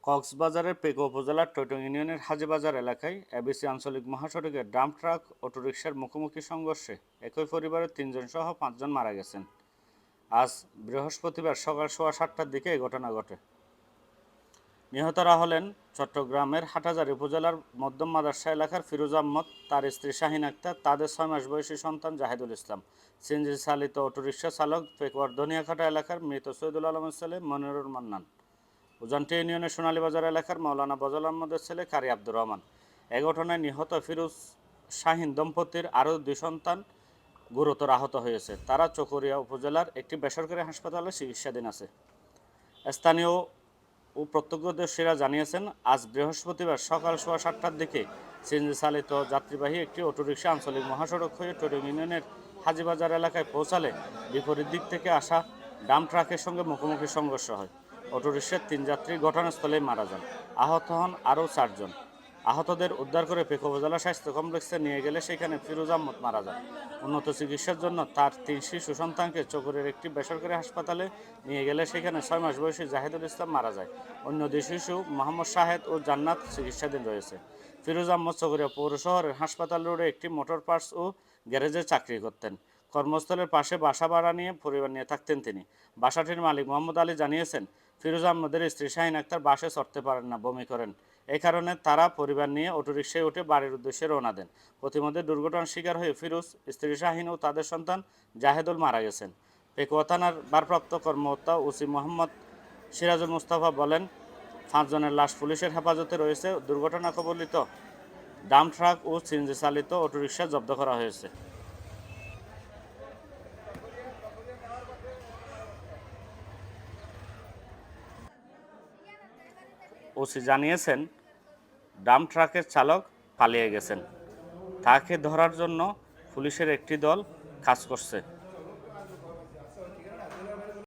কক্সবাজারের পেকো উপজেলার টৈটং ইউনিয়নের হাজীবাজার এলাকায় এবিসি আঞ্চলিক মহাসড়কে ডাম্প ট্রাক অটোরিকশার মুখোমুখি সংঘর্ষে একই পরিবারের ৩ জন সহ ৫ জন মারা গেছেন। আজ বৃহস্পতিবার সকাল 7:15টার দিকে এই ঘটনা ঘটে। নিহতরা হলেন চট্টগ্রামের হাটহাজারী উপজেলার মধ্যম মাদার্শা এলাকার ফিরোজ আহমদ, তার স্ত্রী শাহিন আক্তার, তাদের 6 মাস বয়সী সন্তান জাহিদুল ইসলাম। সিএনজি চালিত অটোরিকশা চালক পেকুয়ার ধনিয়াখাটা এলাকার মৃত সৈয়দুল আলমের ছেলে মনিরুল মান্নান, উজানটি ইউনিয়নের সোনালীবাজার এলাকার মৌলানা বজল আহমদের ছেলে কারি আব্দুর রহমান। এ ঘটনায় নিহত ফিরোজ শাহিন দম্পতির আরও 2 সন্তান গুরুতর আহত হয়েছে। তারা চকরিয়া উপজেলার একটি বেসরকারি হাসপাতালে চিকিৎসাধীন আছে। স্থানীয় ও প্রত্যক্ষদর্শীরা জানিয়েছেন, আজ বৃহস্পতিবার সকাল 7:15টার দিকে সিএনজি চালিত যাত্রীবাহী একটি অটোরিকশা আঞ্চলিক মহাসড়ক হয়ে টৈটং ইউনিয়নের হাজীবাজার এলাকায় পৌঁছালে বিপরীত দিক থেকে আসা ডাম্প ট্রাকের সঙ্গে মুখোমুখি সংঘর্ষ হয়। অটোরিকশার 3 যাত্রী ঘটনাস্থলেই মারা যান। আহত হন আরও 4 জন। আহতদের উদ্ধার করে পেকো উপজেলা স্বাস্থ্য কমপ্লেক্সে নিয়ে গেলে সেখানে ফিরোজ আহমদ মারা যান। উন্নত চিকিৎসার জন্য তার 3 শিশু সন্তানকে চকরিয়ার একটি বেসরকারি হাসপাতালে নিয়ে গেলে সেখানে 6 মাস বয়সী জাহিদুল ইসলাম মারা যায়। অন্য 2 শিশু মোহাম্মদ শাহেদ ও জান্নাত চিকিৎসাধীন রয়েছে। ফিরোজ আহমদ চকরিয়া পৌর শহরের হাসপাতাল রোডে একটি মোটর পার্টস ও গ্যারেজে চাকরি করতেন। কর্মস্থলের পাশে বাসা ভাড়া নিয়ে পরিবার নিয়ে থাকতেন তিনি। বাসাটির মালিক মোহাম্মদ আলী জানিয়েছেন, ফিরোজ আহমদের স্ত্রী শাহিন আক্তার বাসে চড়তে পারেন না, বমি করেন। এই কারণে তারা পরিবার নিয়ে অটোরিকশায় উঠে বাড়ির উদ্দেশ্যে রওনা দেন। প্রতিমধ্যে দুর্ঘটনার শিকার হয়ে ফিরোজ, স্ত্রী শাহিন ও তাদের সন্তান জাহেদুল মারা গেছেন। পেকুয়া থানার ভারপ্রাপ্ত কর্মকর্তা ওসি মোহাম্মদ সিরাজুল মুস্তাফা বলেন, 5 জনের লাশ পুলিশের হেফাজতে রয়েছে। দুর্ঘটনা কবলিত ডাম্প ট্রাক ও সিএনজি চালিত অটোরিকশা জব্দ করা হয়েছে। ওসি জানিয়েছেন, ডাম্প ট্রাকের চালক পালিয়ে গেছেন। তাকে ধরার জন্য পুলিশের একটি দল কাজ করছে।